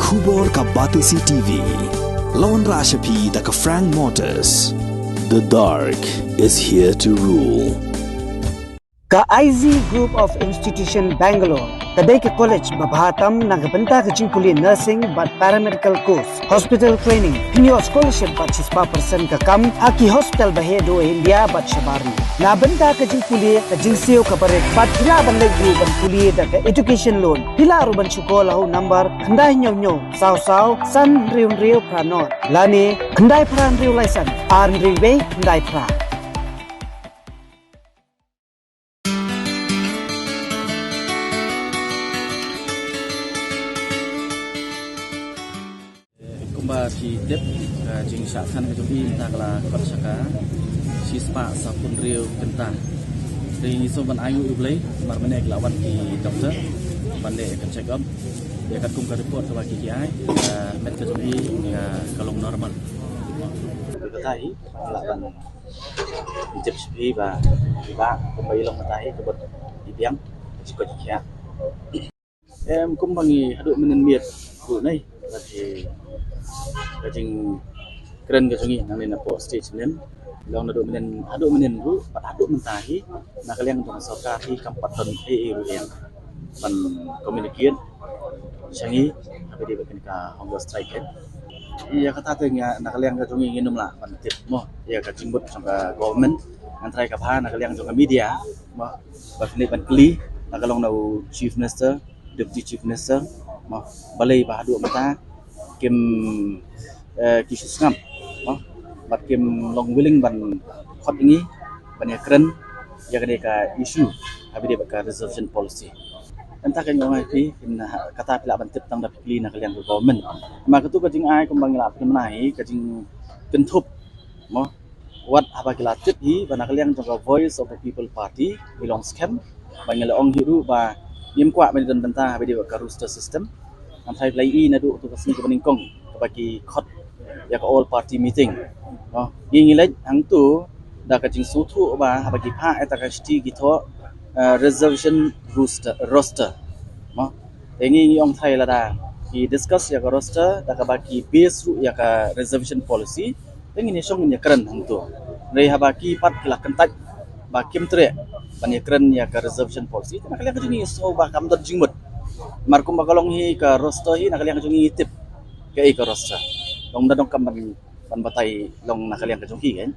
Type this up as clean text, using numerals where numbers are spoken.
Khubor ka Batisi TV. Lawan Rashapi da ka Frank Motors. The dark is here to rule. Ka IZ Group of Institution Bangalore, kadai ke college babahatam nagabanta ke jingkuli nursing but paramedical course, hospital training, pinyo scholarship but 6% ka kam, aki hospital bahedo India but shabarni. Nabanta ke jingkuli ke jingsio ka barek but pila bandai group ban kuli da ke education loan, pila ruban syukola hu number, kandai nyo saw san riu pranot, lani kandai pran riu license, arn riu kandai pra. Kumba si tip jing syakhan ke jobi entah kala kot syaka si spa sapun riu kentah dari so ban ayu ublai mar mene lawan ki doktor bande akan check up dia akan kum ka report ke bagi KI met ke jobi kalong normal betai lawan tip spi ba kumbai long betai ke bot dibiang sikot kia em kum bangi hadu menen miet bu nai lagi kajing keren ke sungi nang na po stage nen long na do menen bu pat adu mentahi nak kalian tong sarkari kampatan ru yang ban communicate sangi habe di bakin ka hunger strike kan iya kata tengah nak kalian ke sungi nginum lah ban tip mo iya ka jimbut sama government antrai ka pha nak kalian tong media mo ba ni ban kli nak kalong na chief minister deputy chief minister mo balai ba adu mata kim kisah ngam, bat kim long willing ban hot ini banyak keren, jaga dia ka issue, habis dia baka reservation policy. Entah kan yang ini kata pila ban tip tang dapat pilih nak kalian ke government. Maka tu kajing ai kembang lap menai kajing kentup, what apa kila tip hi ban kalian jangka voice of the people party belongs scam, banyak le ong hiru ba yem kuat ban bentah habis dia baka rooster system. Antara lain nadu tu kasih ke peningkong bagi khot ya ke all party meeting ingilaj hang tu da ka jing sutu ba bagi pha eta ka sti githo reservation roster engi ong thai la da ki discuss ya ka roster da ka bagi base ru ya ka reservation policy engi ni song ni kran hang tu rei ha bagi pat kila kentaj ba kim tre ban ya kran ya ka reservation policy na kala ka jing so ba kam dot jing mut markum bakalong hi ka roster hi nakaliang ka jungi tip ka ka roster long dadong kam ban batai long nakaliang ka jungi kan